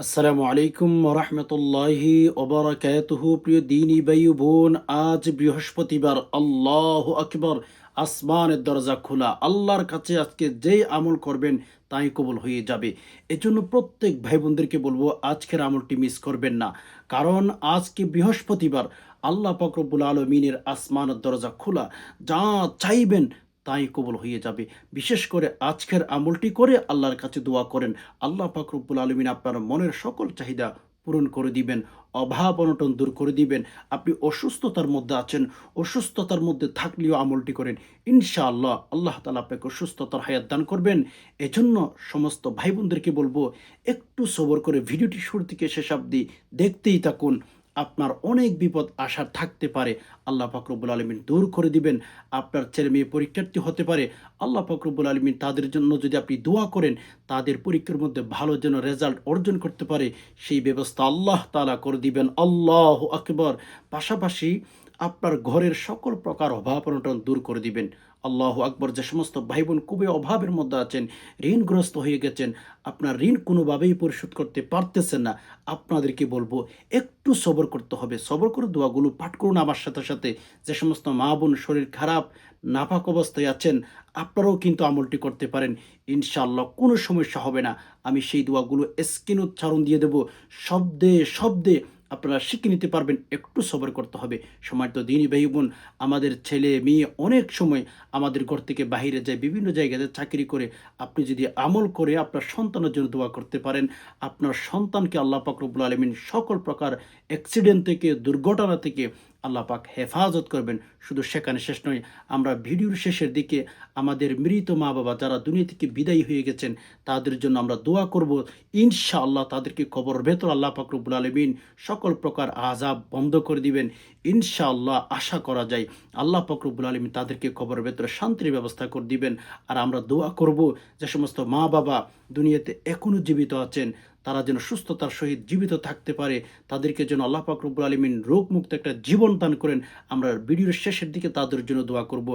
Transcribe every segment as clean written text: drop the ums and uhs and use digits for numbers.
আসসালামু আলাইকুম রহমতুল্লাহি ওবরাকাতুহু। প্রিয় দিনী ভাই ও বোন, আজ বৃহস্পতিবার। আল্লাহু আকবার। আসমানের দরজা খোলা, আল্লাহর কাছে আজকে যেই আমল করবেন তাই কবুল হয়ে যাবে। এজন্য প্রত্যেক ভাই বোনদেরকে বলবো আজকের আমলটি মিস করবেন না, কারণ আজকে বৃহস্পতিবার। আল্লাহ পাক রব্বুল আলমিনের আসমানের দরজা খোলা, যা চাইবেন তাই কবুল হয়ে যাবে। বিশেষ করে আজকের আমলটি করে আল্লাহর কাছে দোয়া করেন, আল্লাহ পাক রব্বুল আলমিন আপনার মনের সকল চাহিদা পূরণ করে দিবেন, অভাব অনটন দূর করে দিবেন। আপনি অসুস্থতার মধ্যে আছেন, অসুস্থতার মধ্যে থাকলেও আমলটি করেন, ইনশাআল্লাহ আল্লাহ তাআলা আপনাকে সুস্থতার হায়াত দান করবেন। এজন্য সমস্ত ভাই বোনদেরকে বলবো, একটু সবর করে ভিডিওটি শুরু থেকে শেষ অবধি দেখতেই থাকুন। আপনার অনেক বিপদ আশা থাকতে পারে, আল্লাহ পাক রব্বুল আলমিন দূর করে দিবেন। আপনার ছেলে মেয়ে পরীক্ষার্থী হতে পারে, আল্লাহ পাক রব্বুল আলমিন তাদের জন্য যদি আপনি দোয়া করেন, তাদের পরীক্ষার মধ্যে ভালো যেন রেজাল্ট অর্জন করতে পারে, সেই ব্যবস্থা আল্লাহ তাআলা করে দিবেন। আল্লাহু আকবার। পাশাপাশি আপনার ঘরের সকল প্রকার অভাব অনটন দূর করে দিবেন। আল্লাহু আকবার। যে সমস্ত ভাই বোন খুবই অভাবের মধ্যে আছেন, ঋণগ্রস্ত হয়ে গেছেন, আপনার ঋণ কোনোভাবেই পরিশোধ করতে পারতেছেন না, আপনাদেরকে বলবো একটু সবর করতে হবে। সবর করে দোয়াগুলো পাঠ করুন আমার সাথে সাথে। যে সমস্ত মা বোন শরীর খারাপ, নাপাক অবস্থায় আছেন, আপনারাও কিন্তু আমলটি করতে পারেন, ইনশাআল্লাহ কোনো সমস্যা হবে না। আমি সেই দোয়াগুলো স্ক্রিন উচ্চারণ দিয়ে দেব, শব্দে শব্দে আপনারা শিখে নিতে পারবেন। একটু সবর করতে হবে। সম্মানিত দিনী ভাই বোন, আমাদের ছেলে মেয়ে অনেক সময় আমাদের ঘর থেকে বাহিরে যায়, বিভিন্ন জায়গাতে চাকরি করে। আপনি যদি আমল করে আপনার সন্তানের জন্য দোয়া করতে পারেন, আপনার সন্তানকে আল্লাহ পাক রব্বুল আলামিন সকল প্রকার অ্যাক্সিডেন্ট থেকে, দুর্ঘটনা থেকে আল্লাহ পাক হেফাজত করবেন। শুধু সেখানে শেষ নয়, আমরা ভিডিওর শেষের দিকে আমাদের মৃত মা বাবা যারা দুনিয়া থেকে বিদায়ী হয়ে গেছেন, তাদের জন্য আমরা দোয়া করব। ইনশাআল্লাহ তাদেরকে কবরের ভেতর আল্লাহ পাক রব্বুল আলামিন সকল প্রকার আযাব বন্ধ করে দিবেন। ইনশাআল্লাহ আশা করা যায় আল্লাহ পাক রব্বুল আলামিন তাদেরকে কবরের ভেতরে শান্তির ব্যবস্থা করে দিবেন। আর আমরা দোয়া করব, যে সমস্ত মা বাবা দুনিয়াতে এখনও জীবিত আছেন, তারা যেন সুস্থতার সহিত জীবিত থাকতে পারে, তাদেরকে যেন আল্লাহ পাক রব্বুল আলামিন রোগমুক্ত একটা জীবন দান করেন। আমরা ভিডিওর শেষের দিকে তাদের জন্য দোয়া করব।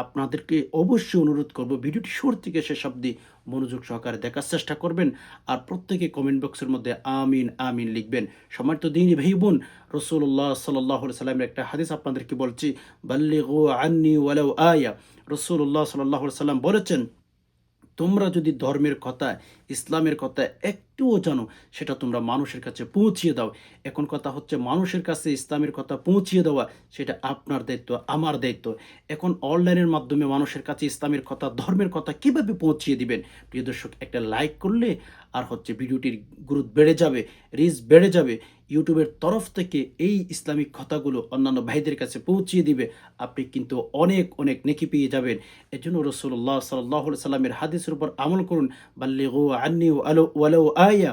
আপনাদেরকে অবশ্যই অনুরোধ করব, ভিডিওটি শুরু থেকে শেষ অবধি মনোযোগ সহকারে দেখার চেষ্টা করবেন। আর প্রত্যেকে কমেন্ট বক্সের মধ্যে আমিন আমিন লিখবেন। সম্মানিত দিনী ভাই বোন, রাসূলুল্লাহ সাল্লাল্লাহু আলাইহি সাল্লামের একটা হাদিস আপনাদেরকে বলছি, বাল্লিগু আন্নি ওয়ালাউ আয়া। রাসূলুল্লাহ সাল্লাল্লাহু আলাইহি সাল্লাম বলেছেন, তোমরা যদি ধর্মের কথা, ইসলামের কথা একটুও জানো, সেটা তোমরা মানুষের কাছে পৌঁছিয়ে দাও। এখন কথা হচ্ছে, মানুষের কাছে ইসলামের কথা পৌঁছিয়ে দেওয়া, সেটা আপনার দায়িত্ব, আমার দায়িত্ব। এখন অনলাইনের মাধ্যমে মানুষের কাছে ইসলামের কথা, ধর্মের কথা কিভাবে পৌঁছিয়ে দিবেন? প্রিয় দর্শক, একটা লাইক করলে আর হচ্ছে ভিডিওটির গুরুত্ব বেড়ে যাবে, রিচ বেড়ে যাবে। ইউটিউবের তরফ থেকে এই ইসলামিক কথাগুলো অন্যান্য ভাইদের কাছে পৌঁছিয়ে দিবে, আপনি কিন্তু অনেক অনেক নেকি পেয়ে যাবেন। এজন্য রাসূলুল্লাহ সাল্লাল্লাহু আলাইহি সাল্লামের হাদিসের উপর আমল করুন, বাল্লিগু আন্নি ওয়ালাউ আয়া।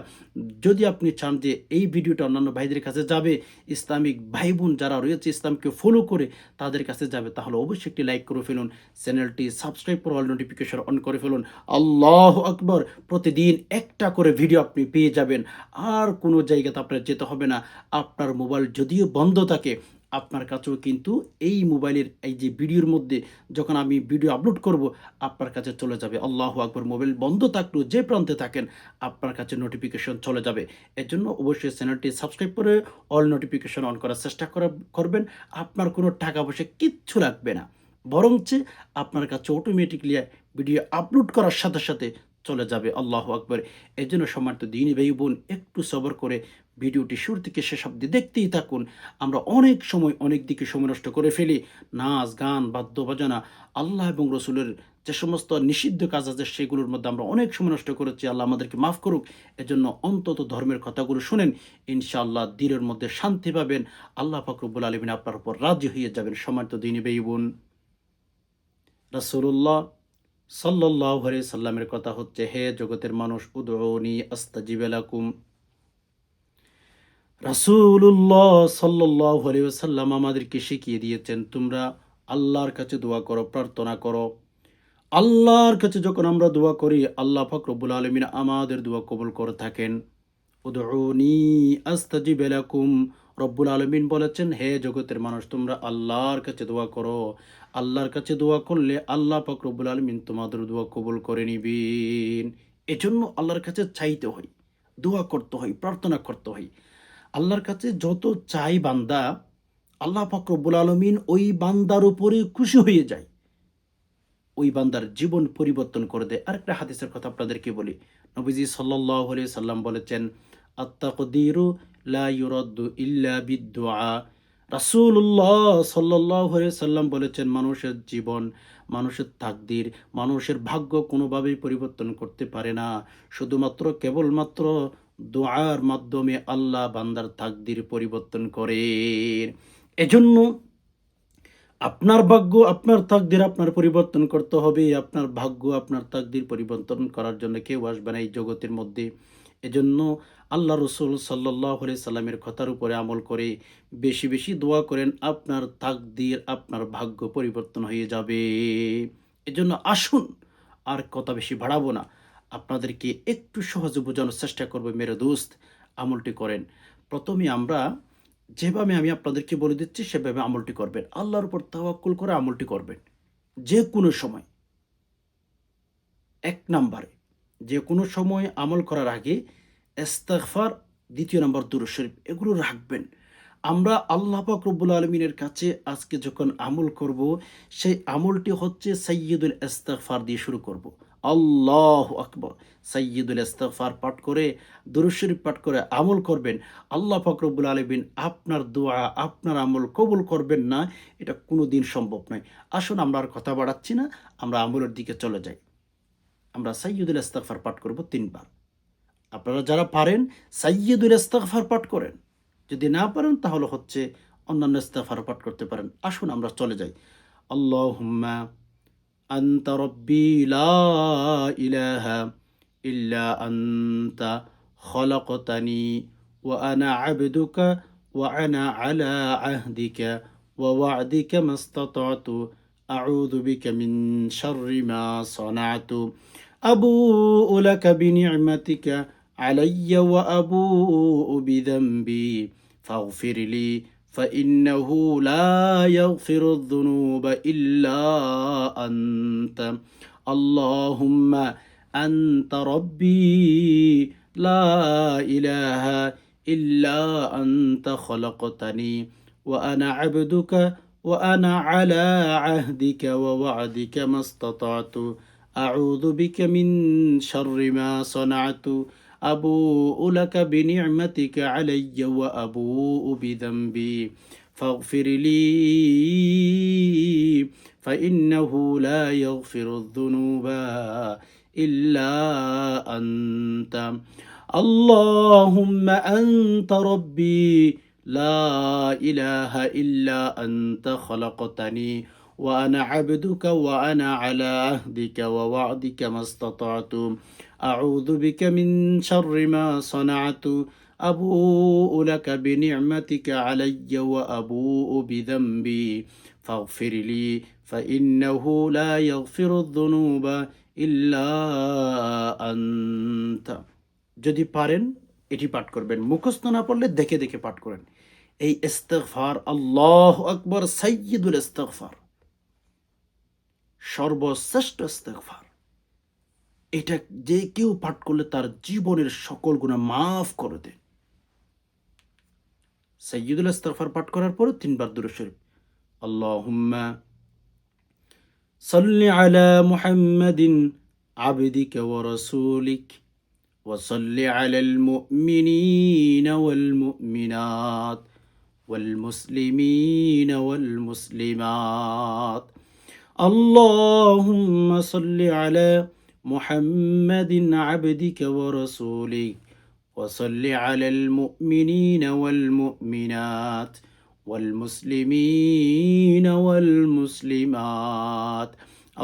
যদি আপনি চান যে এই ভিডিওটা অন্যান্য ভাইদের কাছে যাবে, ইসলামিক ভাই বোন যারা রয়েছে ইসলামকে ফলো করে তাদের কাছে যাবে, তাহলে অবশ্যই একটি লাইক করে ফেলুন, চ্যানেলটি সাবস্ক্রাইব করে অল নোটিফিকেশন অন করে ফেলুন। আল্লাহু আকবার। প্রতিদিন একটা করে ভিডিও আপনি পেয়ে যাবেন, আর কোনো জায়গাতে আপনার যেতে হবে না। আপনার মোবাইল যদিও বন্ধ থাকে, আপনার কাছেও কিন্তু এই মোবাইলের এই যে ভিডিওর মধ্যে যখন আমি ভিডিও আপলোড করব, আপনার কাছে চলে যাবে। আল্লাহু আকবার। মোবাইল বন্ধ থাকলেও যে প্রান্তে থাকেন, আপনার কাছে নোটিফিকেশন চলে যাবে। এর জন্য অবশ্যই চ্যানেলটি সাবস্ক্রাইব করে অল নোটিফিকেশন অন করার চেষ্টা করবেন। আপনার কোনো টাকা পয়সা কিচ্ছু লাগবে না, বরঞ্চ আপনার কাছে অটোমেটিকলি ভিডিও আপলোড করার সাথে সাথে চলে যাবে। আল্লাহু আকবার। এর জন্য সম্মানিত দিনী ভাই বোন, একটু সবর করে ভিডিওটি শুরু থেকে শেষ অবধি দেখতেই থাকুন। আমরা অনেক সময় অনেক দিকে সময় নষ্ট করে ফেলি, নাচ গান বাদ্য বাজনা, আল্লাহ এবং রসুলের যে সমস্ত নিষিদ্ধ কাজ আছে সেগুলোর মধ্যে আমরা অনেক সময় নষ্ট করেছি। আল্লাহ আমাদেরকে মাফ করুক। এজন্য অন্তত ধর্মের কথাগুলো শুনেন, ইনশাআল্লাহ দিলের মধ্যে শান্তি পাবেন। আল্লাহ পাক রব্বুল আলামিন আপনার উপর রাজি হয়ে যাবেন। সম্মানিত দিনী ভাই বোন, রাসূলুল্লাহ সাল্লাল্লাহু আলাইহি সাল্লামের কথা হচ্ছে, হে জগতের মানুষ, উদউনি আস্তাজিব লাকুম। রাসূলুল্লাহ সাল্লাল্লাহু আলাইহি ওয়াসাল্লাম আমাদেরকে শিখিয়ে দিয়েছেন, তোমরা আল্লাহর কাছে দোয়া করো, প্রার্থনা করো। আল্লাহর কাছে যখন আমরা দোয়া করি, আল্লাহ পাক রব্বুল আলামিন আমাদের দোয়া কবুল করে থাকেন। উদউনি আস্তাজিব লাকুম। রব্বুল আলামিন বলেছেন, হে জগতের মানুষ, তোমরা আল্লাহর কাছে দোয়া করো। আল্লাহর কাছে দোয়া করলে আল্লাহ পাক রব্বুল আলামিন তোমাদের দোয়া কবুল করে নিবেন। এজন্য আল্লাহর কাছে চাইতে হয়। দোয়া করতে হয়, প্রার্থনা করতে হয়। আল্লাহর কাছে যত চাই বান্দা, আল্লাহ পাক রব্বুল আলামিন ওই বান্দার উপরে খুশি হয়ে যায়, ওই বান্দার জীবন পরিবর্তন করে দেয়। আরেকটা হাদিসের কথা আপনাদেরকে বলি। নবীজি সাল্লাল্লাহু আলাইহি সাল্লাম বলেছেন, আত-তাকদিরু লা ইউরাদ্দু ইল্লা বিদ-দুআ। রাসূলুল্লাহ সাল্লাল্লাহু আলাইহি সাল্লাম বলেছেন, মানুষের জীবন, মানুষের তাকদীর, মানুষের ভাগ্য কোনোভাবেই পরিবর্তন করতে পারে না। শুধুমাত্র কেবলমাত্র দোয়ার মাধ্যমে আল্লাহ বান্দার তাকদীর পরিবর্তন করেন। এজন্য আপনার ভাগ্য, আপনার তাকদির আপনার পরিবর্তন করতে হবে। আপনার ভাগ্য, আপনার তাকদির পরিবর্তন করার জন্য কেউ আসবে না এই জগতের মধ্যে। এজন্য আল্লাহ রসুল সাল্লাল্লাহু আলাইহি সাল্লামের কথার উপরে আমল করে বেশি বেশি দোয়া করেন, আপনার তাকদির, আপনার ভাগ্য পরিবর্তন হয়ে যাবে। এজন্য আসুন, আর কথা বেশি বাড়াবো না, আপনাদেরকে একটু সহজে বোঝানোর চেষ্টা করবো। মেরে দোস্ত, আমলটি করেন। প্রথমে আমরা যেভাবে আমি আপনাদেরকে বলে দিচ্ছি সেভাবে আমলটি করবেন। আল্লাহর উপর তাওয়াক্কুল করে আমলটি করবেন। যে কোনো সময়, ১ নাম্বারে, যে কোনো সময় আমল করার আগে ইস্তিগফার, ২য় নাম্বার দুরূদ শরীফ, এগুলো রাখবেন। আমরা আল্লাহ পাক রব্বুল আলামিনের কাছে আজকে যখন আমল করব, সেই আমলটি হচ্ছে সাইয়্যিদুল ইস্তিগফার দিয়ে শুরু করব। আল্লাহু আকবার। সাইয়্যিদুল ইস্তিগফার পাঠ করে, দুরূদ শরীফ পাঠ করে আমল করবেন। আল্লাহ পাক রব্বুল আলামিন আপনার দোয়া, আপনার আমল কবুল করবেন না, এটা কোনোদিন সম্ভব নয়। আসুন, আমরা আর কথা বাড়াচ্ছি না, আমরা আমলের দিকে চলে যাই। আমরা সাইয়্যিদুল ইস্তিগফার পাঠ করব ৩ বার। আপনারা যারা পারেন সাইয়্যিদুল ইস্তিগফার পাঠ করেন। যদি না পারেন তাহলে হচ্ছে অন্যান্য ইস্তিগফার পাঠ করতে পারেন। আসুন আমরা চলে যাই। আল্লাহুম্মা আনতা রব্বি লা ইলাহা ইল্লা আনতা খলাকতানি ওয়া আনা আবদুকা ওয়া আনা আলা আহদিকা ওয়া ওয়া'দিকা মাস্তাতাতু আউযু বিকা মিন শাররি মা সানাতু আবুউ লাকা বিনি'মাতিকা আলাইয়া ওয়া আবুউ বিযামবি ফাগফির লি فإنه لا يغفر الذنوب إلا أنت اللهم أنت ربي لا إله إلا أنت خلقتني وأنا عبدك وأنا على عهدك ووعدك ما استطعت أعوذ بك من شر ما صنعت أبوء لك بنعمتك علي وأبوء بذنبي فاغفر لي فإنه لا يغفر الذنوب إلا أنت اللهم أنت ربي لا إله إلا أنت خلقتني وأنا عبدك وأنا على عهدك ووعدك ما استطعت أعوذ بك من شر ما صنعت أبوء لك بنعمتك علي وأبوء بذنبي فاغفر لي فإنه لا يغفر الذنوب إلا أنت যদি পারেন এটি পাঠ করবেন। মুখস্থ না পড়লে দেখে দেখে পাঠ করেন। এই ইস্তিগফার, আল্লাহু আকবার, সাইয়্যিদুল ইস্তিগফার, সর্বশ্রেষ্ঠ ইস্তিগফার। এটা যে কেউ পাঠ করলে তার জীবনের সকল গুনাহ মাফ করে দেন। সাইয়্যিদুল ইস্তিগফার পাঠ করার পরে ৩ বার দুরূদ শরীফ। আল্লাহুম্মা সাল্লি আলা মুহাম্মাদিন আবদিকা ওয়া রাসূলিক ওয়া সাল্লি আলাল মুমিনিনা ওয়াল মুমিনাত ওয়াল মুসলিমিনা ওয়াল মুসলিমাত। আল্লাহুম্মা সাল্লি আলা মুহাম্মাদিন আবদিকা ওয়া রাসূলিক وصل على المؤمنين والمؤمنات والمسلمين والمسلمات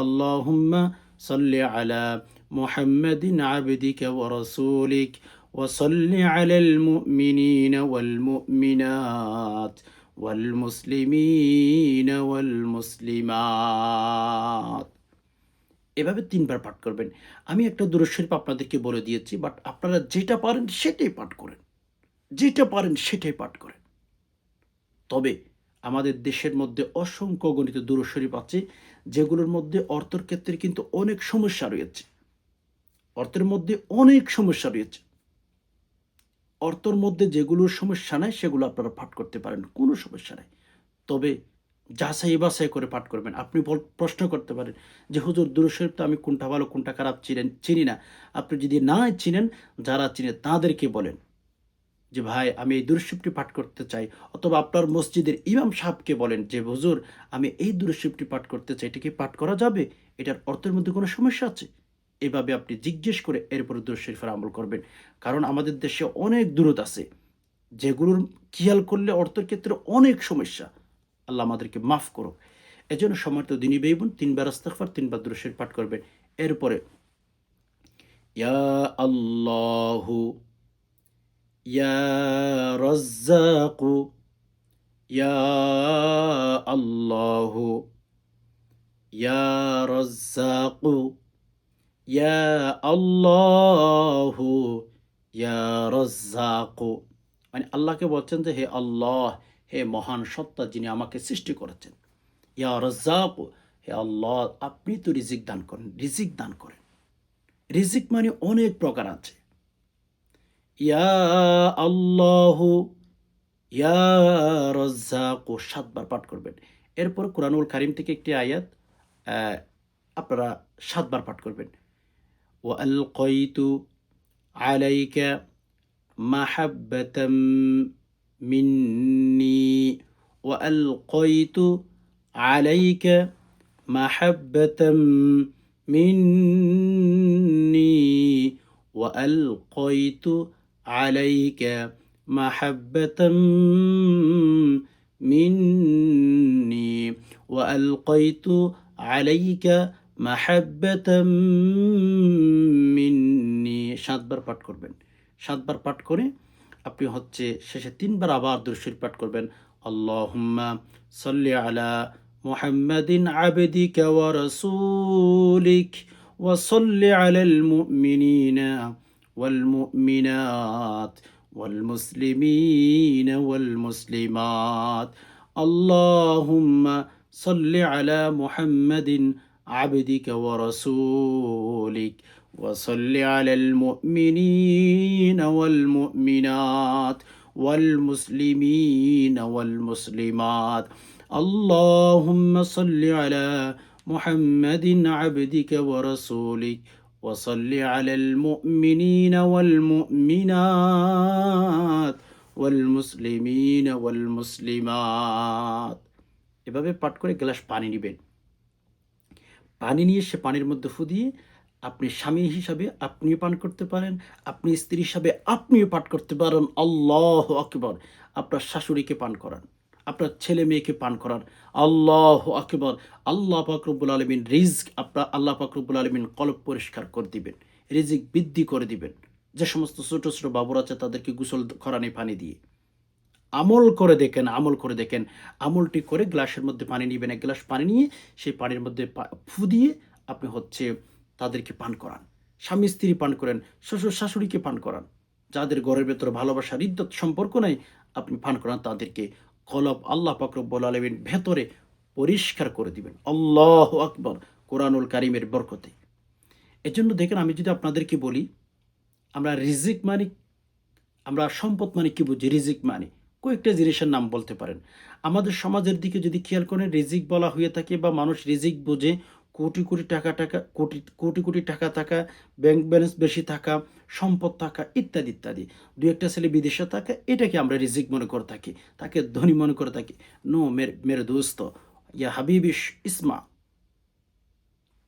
اللهم صل على محمد عبدك ورسولك وصل على المؤمنين والمؤمنات والمسلمين والمسلمات এভাবে ৩ বার পাঠ করবেন। আমি একটা দুরূদ শরীফ আপনাদেরকে বলে দিয়েছি, বাট আপনারা যেটা পারেন সেটাই পাঠ করেন। যেটা পারেন সেটাই পাঠ করেন। তবে আমাদের দেশের মধ্যে অসংখ্য গণিত দুরূদ শরীফ আছে, যেগুলোর মধ্যে অর্থের ক্ষেত্রে কিন্তু অনেক সমস্যা রয়েছে। অর্থের মধ্যে অনেক সমস্যা রয়েছে। অর্থর মধ্যে যেগুলোর সমস্যা নাই সেগুলো আপনারা পাঠ করতে পারেন, কোনো সমস্যা নাই। তবে যাচাই বাছাই করে পাঠ করবেন। আপনি প্রশ্ন করতে পারেন যে হুজুর দুরূদ শরীফ তো আমি কোনটা ভালো কোনটা খারাপ চিনি না। আপনি যদি না চিনেন, যারা চিনে তাদেরকে বলেন যে ভাই আমি এই দুরূদ শরীফটি পাঠ করতে চাই, অথবা আপনার মসজিদের ইমাম সাহেবকে বলেন যে হুজুর আমি এই দুরূদ শরীফটি পাঠ করতে চাই, এটা কি পাঠ করা যাবে? এটার অর্থের মধ্যে কোনো সমস্যা আছে? এভাবে আপনি জিজ্ঞেস করে এরপরে দুরূদ শরীফের আমল করবেন। কারণ আমাদের দেশে অনেক দুরূদ আছে যেগুলোর খেয়াল করলে অর্থের ক্ষেত্রে অনেক সমস্যা। আল্লাহ আমাদেরকে মাফ করুক। এজন্য সম্মানিত দিনী ভাই বোন ৩ বার ইস্তিগফার ৩ বার দুরূদ শরীফ পাঠ করবেন। এরপরে ইয়া আল্লাহু ইয়া রাজ্জাকু ইয়া আল্লাহু ইয়া রাজ্জাকু ইয়া আল্লাহু ইয়া রাজ্জাকু। মানে আল্লাহকে বলছেন যে হে আল্লাহ, হে মহান সত্তা যিনি আমাকে সৃষ্টি করেছেন, ইয়া রাজ্জাকু, হে আল্লাহ আপনি তো রিজিক দান করেন, রিজিক দান করেন। রিজিক মানে অনেক প্রকার আছে। ইয়া আল্লাহু ইয়া রাজ্জাকু ৭ বার পাঠ করবেন। এরপর কুরআনুল কারীম থেকে একটি আয়াত আপনারা ৭ বার পাঠ করবেন। ওয়া আলকাইতু আলাইকা মাহাব্বাতাম মিন্নি ওয়া আলকাইতু আলাইকা মাহাব্বাতাম মিন্নি ওয়া আলকাইতু আলাইকা মাহাব্বাতাম মিন্নি ওয়া আলকাইতু আলাইকা মাহাব্বাতাম মিন্নি ৭ বার পাঠ করবেন। ৭ বার পাঠ করে আপনি হচ্ছে শেষে ৩ বার আবার দুরূদ শরীফ পাঠ করবেন। আল্লাহুম্মা সাল্লি আলা মুহাম্মাদিন আবদিকা ওয়া রাসূলিক ওয়া সাল্লি আলাল মুমিনিনা ওয়াল মুমিনাত ওয়াল মুসলিমিনা ওয়াল মুসলিমাত। আল্লাহুম্মা সাল্লি আলা মুহাম্মাদিন আবদিকা ওয়া রাসূলিক وصل على المؤمنين والمؤمنات والمسلمين والمسلمات. اللهم صل على محمد عبدك ورسولك وصل على المؤمنين والمؤمنات والمسلمين والمسلمات. এভাবে পাঠ করে গ্লাস পানি নেবেন। পানি নিয়ে সে পানির মধ্যে ফু দিয়ে আপনি স্বামী হিসাবে আপনিও পান করতে পারেন, আপনি স্ত্রী হিসাবে আপনিও পান করতে পারেন। আল্লাহু আকবার। আপনার শাশুড়িকে পান করান, আপনার ছেলে মেয়েকে পান করান। আল্লাহু আকবার। আল্লাহ পাক রব্বুল আলামিন রিজক আল্লাহ পাক রব্বুল আলামিন কলব পরিষ্কার করে দিবেন, রিজিক বৃদ্ধি করে দিবেন। যে সমস্ত ছোট ছোট বাবুরা আছে তাদেরকে গোসল করানি পানি দিয়ে। আমল করে দেখেন, আমল করে দেখেন। আমলটি করে গ্লাসের মধ্যে পানি নিবেন। ১ গ্লাস পানি নিয়ে সেই পানির মধ্যে ফু দিয়ে আপনি হচ্ছে তাদেরকে পান করান। স্বামী স্ত্রী পান করেন, শ্বশুর শাশুড়িকে পান করান। যাদের ঘরের ভেতরে ভালোবাসার ইদ্যত সম্পর্ক নাই আপনি পান করান তাদেরকে। কলব আল্লাহ পাক রব্বুল আলামিন ভেতরে পরিষ্কার করে দিবেন। আল্লাহু আকবার। কোরআনুল কারীমের বরকতে। এজন্য দেখেন আমি যদি আপনাদেরকে বলি আমরা রিজিক মানে, আমরা সম্পদ মানে কি বুঝি? রিজিক মানে কয়েকটা জিনিসের নাম বলতে পারেন। আমাদের সমাজের দিকে যদি খেয়াল করেন রিজিক বলা হয়ে থাকে বা মানুষ রিজিক বোঝে কোটি কোটি টাকা কোটি কোটি টাকা থাকা, ব্যাংক ব্যালেন্স বেশি থাকা, সম্পদ থাকা ইত্যাদি ইত্যাদি। দু একটা ছেলে বিদেশে থাকা, এটাকে আমরা রিজিক মনে করে থাকি, তাকে ধনী মনে করে থাকি। নো মেরে দোস্ত, ইয়া হাবিবি ইসমা,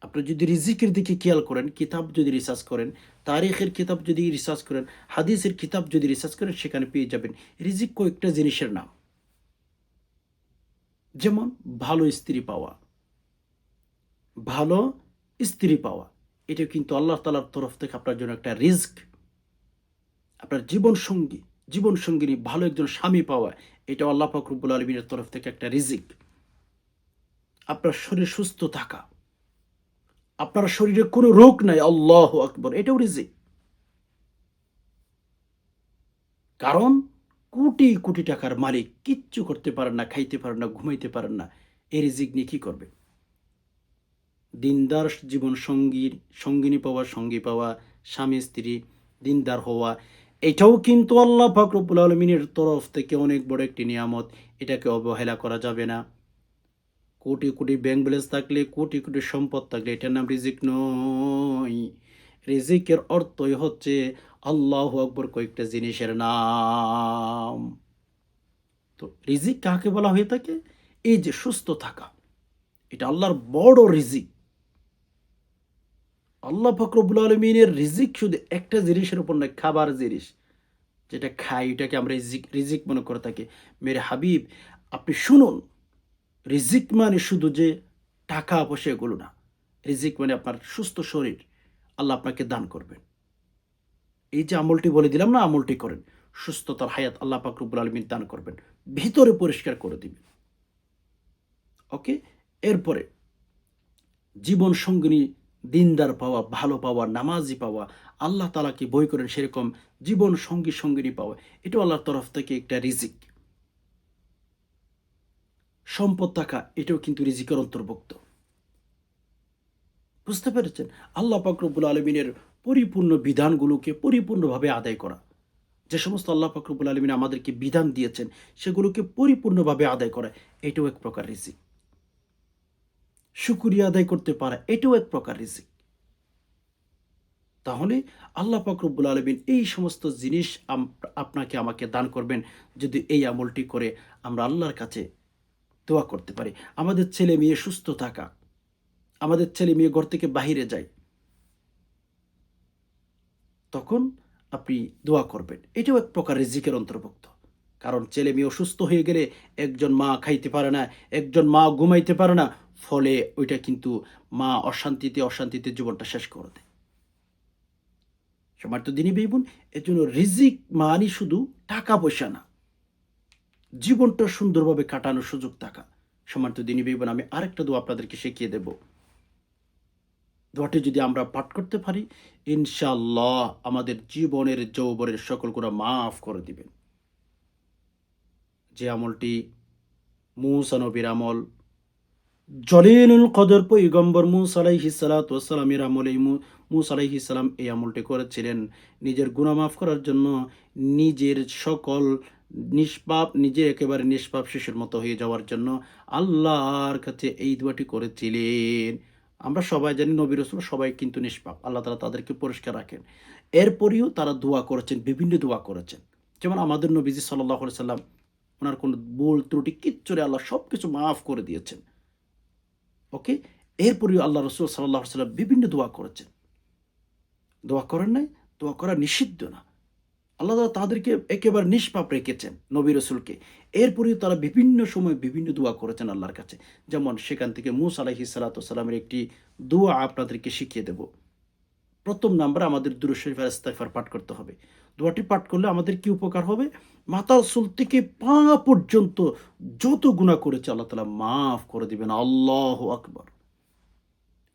আপনি যদি রিজিকের দিকে খেয়াল করেন, কিতাব যদি রিসার্চ করেন, তারিখের কিতাব যদি রিসার্চ করেন, হাদিসের কিতাব যদি রিসার্চ করেন, সেখানে পেয়ে যাবেন রিজিক কয়েকটা জিনিসের নাম। যেমন ভালো স্ত্রী পাওয়া, ভালো স্ত্রী পাওয়া, এটা কিন্তু আল্লাহ তাআলার তরফ থেকে আপনার জন্য একটা রিজক। আপনার জীবন সঙ্গিনী ভালো একজন স্বামী পাওয়া, এটা আল্লাহ পাক রব্বুল আলামিনের তরফ থেকে একটা রিজিক। আপনার শরীর সুস্থ থাকা, আপনার শরীরে কোনো রোগ নাই, আল্লাহু আকবার, এটাও রিজিক। কারণ কোটি কোটি টাকার মালিক কিচ্ছু করতে পারেন না, খাইতে পারেন না, ঘুমাইতে পারেন না, এই রিজিক নিয়ে কি করবে? দিনদার জীবন সঙ্গিনী পাওয়া, সঙ্গী পাওয়া, স্বামী স্ত্রী দিনদার হওয়া, এটাও কিন্তু আল্লাহ পাক রব্বুল আলামিনের তরফ থেকে অনেক বড় একটি নিয়ামত। এটাকে অবহেলা করা যাবে না। কোটি, কোটি ব্যাংক ব্যালেন্স থাকলে, কোটি, কোটি সম্পদ থাকলে এটার নাম রিজিক নয়। রিজিকের অর্থই হচ্ছে আল্লাহু আকবার কয়েকটা জিনিসের নাম। তো রিজিক কাকে বলা হয়ে থাকে? এই যে সুস্থ থাকা। এটা আল্লাহর বড় রিজিক। আল্লাহ পাক রব্বুল আলামিনের রিজিক শুধু একটা জিনিসের উপর নয়, খাবার জিনিস। যেটা খাই এটাকে আমরা রিজিক রিজিক মনে করে থাকি। মেরে হাবিব, আপনি শুনুন, রিজিক মানে শুধু যে টাকা পয়সা এগুলো না। রিজিক মানে আপনার সুস্থ শরীর আল্লাহ আপনাকে দান করবেন। এই যে আমলটি বলে দিলাম না, আমলটি করেন। সুস্থতার হায়াত আল্লাহ পাক রব্বুল আলামিন দান করবেন। ভিতরে পরিষ্কার করে দিবেন। ওকে? এরপরে জীবন সঙ্গিনী দিনদার পাওয়া, ভালো পাওয়া, নামাজি পাওয়া, আল্লাহ তাআলাকে ভয় করেন সেরকম জীবন সঙ্গিনী পাওয়া, এটাও আল্লাহর তরফ থেকে একটা রিজিক। সম্পদ থাকা এটাও কিন্তু রিজিকের অন্তর্ভুক্ত। বুঝতে পেরেছেন? আল্লাহ পাক রব্বুল আলামিনের পরিপূর্ণ বিধানগুলোকে পরিপূর্ণভাবে আদায় করা। যে সমস্ত আল্লাহ পাক রব্বুল আলামিন আমাদেরকে বিধান দিয়েছেন সেগুলোকে পরিপূর্ণভাবে আদায় করা, এটাও এক প্রকার রিজিক। শুকরিয়া আদায় করতে পারা, এটাও এক প্রকার রিজিক। তাহলে আল্লাহ পাক রব্বুল আলামিন এই সমস্ত জিনিস আপনাকে আমাকে দান করবেন যদি এই আমলটি করে আমরা আল্লাহর কাছে দোয়া করতে পারি। আমাদের ছেলে মেয়ে সুস্থ থাকা, আমাদের ছেলে মেয়ে ঘর থেকে বাহিরে যায়, তখন আপনি দোয়া করবেন। এটাও এক প্রকার রিজিকের অন্তর্ভুক্ত। কারণ ছেলে মেয়ে অসুস্থ হয়ে গেলে একজন মা খাইতে পারে না, একজন মা ঘুমাইতে পারে না। ফলে ওইটা কিন্তু মা অশান্তিতে জীবনটা শেষ করে দেয়। সম্মানিত দিনী ভাই বোন, এজন্য রিজিক মানে শুধু টাকা পয়সা না, জীবনটা সুন্দরভাবে কাটানোর সুযোগ থাকা। সম্মানিত দিনী ভাই বোন, আমি আরেকটা দোয়া আপনাদেরকে শিখিয়ে দেব। দোয়াটি যদি আমরা পাঠ করতে পারি, ইনশাআল্লাহ আমাদের জীবনের যৌবনের সকল গুনাহ মাফ করে দিবেন। যে আমলটি মূসা নবীর আমল, জলিলুল কদর পয়গম্বর মূসা আলাইহিস সালাতু ওয়াস সালামের আমল, এই মূসা আলাইহিস সালাম এই আমলটি করেছিলেন নিজের গুনাহ মাফ করার জন্য, নিজের সকল নিজে একেবারে নিষ্পাপ শিশুর মতো হয়ে যাওয়ার জন্য আল্লাহর কাছে এই দোয়াটি করেছিলেন। আমরা সবাই জানি নবী রাসূল সবাই কিন্তু নিষ্পাপ। আল্লাহ তাআলা তাদেরকে পরিষ্কার রাখেন। এরপরেও তারা দোয়া করেছেন, বিভিন্ন দোয়া করেছেন। যেমন আমাদের নবীজি সাল্লাল্লাহু আলাইহি সাল্লাম, উনার কোনো ভুল ত্রুটি কিচ্ছু নেই, আল্লাহ সবকিছু মাফ করে দিয়েছেন। ওকে? এরপরেও আল্লাহ রাসূল সাল্লাল্লাহু আলাইহি সাল্লাম বিভিন্ন দোয়া করেছেন। দোয়া করেন নাই? দোয়া করা নিষিদ্ধ না। আল্লাহ তাআলা তাদেরকে একেবারে নিষ্পাপ রেখেছেন নবী রাসূলকে। এরপরেও তারা বিভিন্ন সময় বিভিন্ন দোয়া করেছেন আল্লাহর কাছে। যেমন সেখান থেকে মূসা আলাইহিস সালাতু ওয়াস সালামের একটি দোয়া আপনাদেরকে শিখিয়ে দেব। ১ম নাম্বারে আমাদের দুরূদ শরীফ আর ইস্তেগফার পাঠ করতে হবে। দোয়াটি পাঠ করলে আমাদের কি উপকার হবে? মাথার চুল থেকে পা পর্যন্ত যত গুনাহ করেছে আল্লাহ তাআলা মাফ করে দিবেন। আল্লাহু আকবার।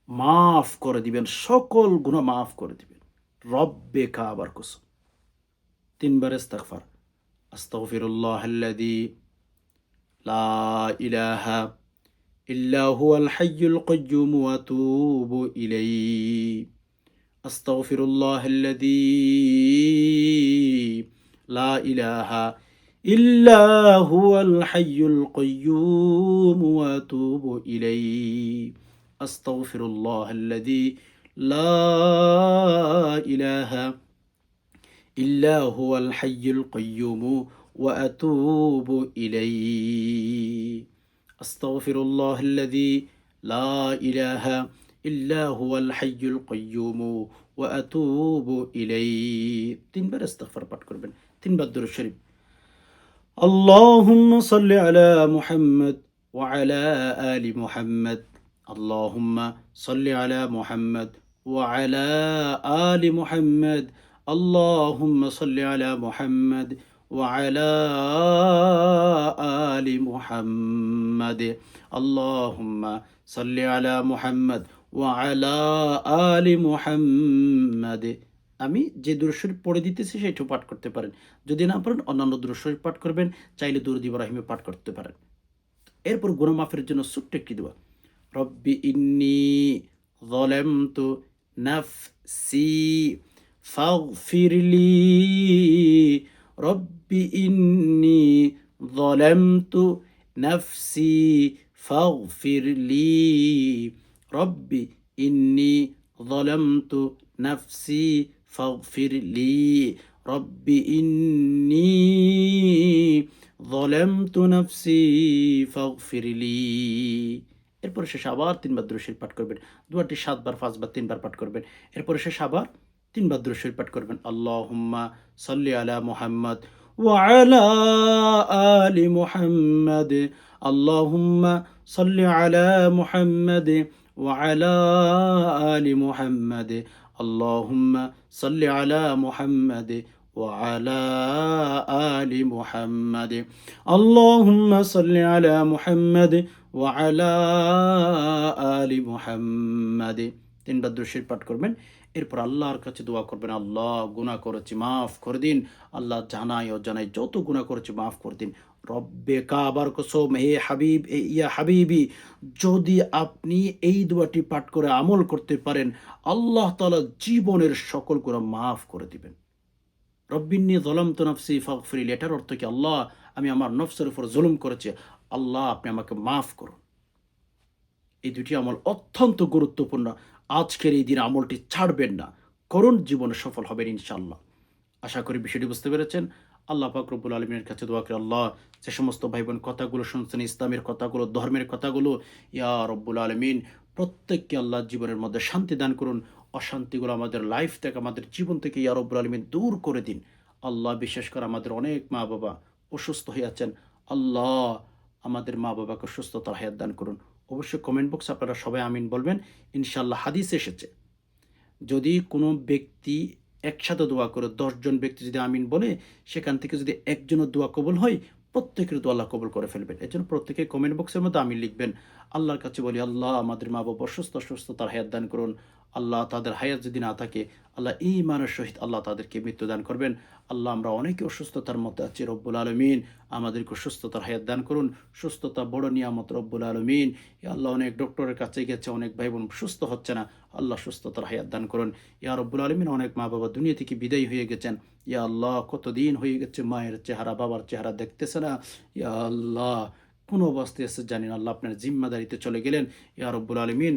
মাফ করে দিবেন, সকল গুনাহ মাফ করে দিবেন। রব্বে কাবার কসম। ৩ বার ইস্তেগফার। আস্তাগফিরুল্লাহাল্লাযী লা ইলাহা ইল্লা হুয়াল হাইয়ুল কাইয়্যুম ওয়া আতুবু ইলাইহি। আস্তাগফিরুল্লাহাল্লাযী লা ইলাহা ইল্লা হুয়াল হাইয়ুল কাইয়্যুম ওয়া আতুবু ইলাইহি। আস্তাগফিরুল্লাহাল্লাযী লা ইলাহা ইল্লা হুয়াল হাইয়ুল কাইয়্যুম ওয়া আতুবু ইলাইহি। আস্তাগফিরুল্লাহাল্লাযী লা ইলাহা ইল্লা হুয়াল হাইয়ুল কাইয়্যুম ওয়া আতুবু ইলাইহি। ৩ বার ইস্তিগফার পাঠ করবেন, ৩ বার দুরূদ শরীফ। আল্লাহুম্মা সাল্লি আলা মুহাম্মাদ ওয়া আলা আলি মুহাম্মাদ। আল্লাহুম্মা সাল্লি আলা মুহাম্মাদ ওয়া আলা আলি মুহাম্মাদ। আল্লাহুম্মা সাল্লি আলা মুহাম্মাদ ওয়া আলা আলি মুহাম্মাদ। আল্লাহুম্মা সাল্লি আলা মুহাম্মাদ ওয়া আলা আলি মুহাম্মাদ। আমি যে দুরূদ শরীফ পড়ে দিতেছি সেটাও পাঠ করতে পারেন। যদি না পারেন অন্যান্য দুরূদ শরীফ পাঠ করবেন, চাইলে দুরূদ ইব্রাহিমে পাঠ করতে পারেন। এরপর গুনাহ মাফের জন্য ছোট্ট একটি দোয়া। রব্বি ইন্নী যালামতু নাফসি فاغفر لي رب إني ظلمت نفسي فاغفر لي رب إني ظلمت نفسي فاغفر لي رب إني ظلمت نفسي فاغفر لي। এরপরে শেষে আবার ৩ বার দুরূদ শরীফ পাঠ করবেন। দোয়াটি ৭ বার, ৫ বার, ৩ বার পাঠ করবেন। এরপরে শেষে আবার ৩ বার দুরূদ শরীফ পাঠ করবেন। আল্লাহুম্মা সাল্লি আলা মুহাম্মাদ ওয়া আলা আলি মুহাম্মাদ। আল্লাহুম্মা সাল্লি আলা মুহাম্মাদ ওয়া আলা আলি মুহাম্মাদ। আল্লাহুম্মা সাল্লি আলা মুহাম্মাদ ওয়া আলা আলি মুহাম্মাদ। আল্লাহুম্মা সাল্লি আলা মুহাম্মাদ ওয়া আলা আলি মুহাম্মাদ। ৩ বার দুরূদ শরীফ পাঠ করবেন। এরপর আল্লাহর কাছে দোয়া করবেন, আল্লাহ গুনাহ করেছি মাফ করে দিন। আল্লাহ জানাই অজানাই যত গুনাহ করেছি মাফ করে দিন। রব্বে কাবার কসম, হে হাবিব, ইয়া হাবিবি, যদি আপনি এই দোয়াটি পাঠ করে আমল করতে পারেন, আল্লাহ তাআলা জীবনের সকল গুনাহ মাফ করে দিবেন। রব্বিন্নি যালামতু নাফসি ফাগফির লি, এটার অর্থ কি? আল্লাহ, আমি আমার নফসের উপর জুলুম করেছি, আল্লাহ আপনি আমাকে মাফ করুন। এই দুটি আমল অত্যন্ত গুরুত্বপূর্ণ। আজকের এই দিন আমলটি ছাড়বেন না, করুন, জীবনে সফল হবেন ইনশাআল্লাহ। আশা করি বিষয়টি বুঝতে পেরেছেন। আল্লাহ পাক রব্বুল আলামিনের কাছে দোয়া করি, আল্লাহ যে সমস্ত ভাই বোন কথাগুলো শুনছেন, ইসলামের কথাগুলো, ধর্মের কথাগুলো, ইয়া রব্বুল আলামিন প্রত্যেককে আল্লাহ জীবনের মধ্যে শান্তি দান করুন। অশান্তিগুলো আমাদের লাইফ থেকে, আমাদের জীবন থেকে ইয়া রব্বুল আলামিন দূর করে দিন। আল্লাহ, বিশেষ করে আমাদের অনেক মা বাবা অসুস্থ হয়ে আছেন, আল্লাহ আমাদের মা বাবাকে সুস্থতার হায়াত দান করুন। অবশ্যই কমেন্ট বক্সে আপনারা সবাই আমিন বলবেন। ইনশাআল্লাহ হাদিসে এসেছে, যদি কোনো ব্যক্তি একসাথে দোয়া করে, ১০ জন ব্যক্তি যদি আমিন বলে, সেখান থেকে যদি একজনের দোয়া কবুল হয়, প্রত্যেকের দোয়া আল্লাহ কবুল করে ফেলবেন। এজন্য প্রত্যেকে কমেন্ট বক্সের মধ্যে আমিন লিখবেন। আল্লাহর কাছে বলি, আল্লাহ আমাদের মা বাবা সুস্থতার হায়াত দান করুন। আল্লাহ তাদের হায়াত যদি না থাকে, আল্লাহ ঈমানের সহিত আল্লাহ তাদেরকে মৃত্যু দান করবেন। আল্লাহ, আমরা অনেকে অসুস্থতার মধ্যে আছি, রব্বুল আলামিন আমাদেরকে সুস্থতার হায়াত দান করুন। সুস্থতা বড় নিয়ামত, রব্বুল আলামিন। ইয়া আল্লাহ, অনেক ডক্টরের কাছে গেছে, অনেক ভাই বোন সুস্থ হচ্ছে না, আল্লাহ সুস্থতার হায়াত দান করুন। ইয়া রব্বুল আলামিন, অনেক মা বাবা দুনিয়া থেকে বিদায়ী হয়ে গেছেন। ইয়া আল্লাহ, কতদিন হয়ে গেছে মায়ের চেহারা, বাবার চেহারা দেখতেছে না। ইয়া আল্লাহ, কোন অবস্থায় আছে জানি না, আল্লাহ আপনার জিম্মাদারিতে চলে গেলেন। ইয়া রব্বুল আলামিন,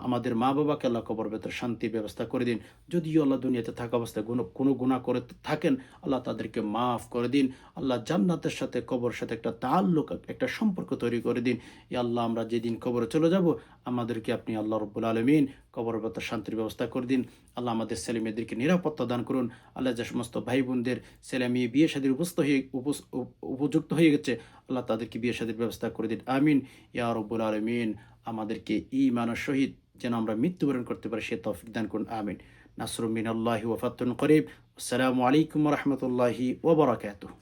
আমাদের মা বাবাকে আল্লাহ কবর ভেতর শান্তির ব্যবস্থা করে দিন। যদিও আল্লাহ দুনিয়াতে থাকা অবস্থায় কোনো গুনাহ করে থাকেন, আল্লাহ তাদেরকে মাফ করে দিন। আল্লাহ জান্নাতের সাথে কবরের সাথে একটা তাআল্লুক, একটা সম্পর্ক তৈরি করে দিন। ইয়া আল্লাহ, আমরা যেদিন কবরে চলে যাব, আমাদেরকে আপনি আল্লাহ রব্বুল আলামিন কবর ভেতর শান্তির ব্যবস্থা করে দিন। আল্লাহ আমাদের ছেলে মেয়েদেরকে নিরাপত্তা দান করুন। আল্লাহ, যে সমস্ত ভাই বোনদের ছেলে মেয়ে বিয়ে শাদীর উপযুক্ত হয়ে গেছে, আল্লাহ তাদেরকে বিয়ে শাদীর ব্যবস্থা করে দিন। আমিন ইয়া রব্বুল আলামিন। আমাদেরকে ঈমানের সহিত যেন আমরা মৃত্যুবরণ করতে পারি, সে তৌফিক দান করুন। আমিন। নাসরুম মিনাল্লাহি ওয়া ফাতহুন করিব। আসসালামু আলাইকুম ওয়া রাহমাতুল্লাহি ওয়া বারাকাতুহু।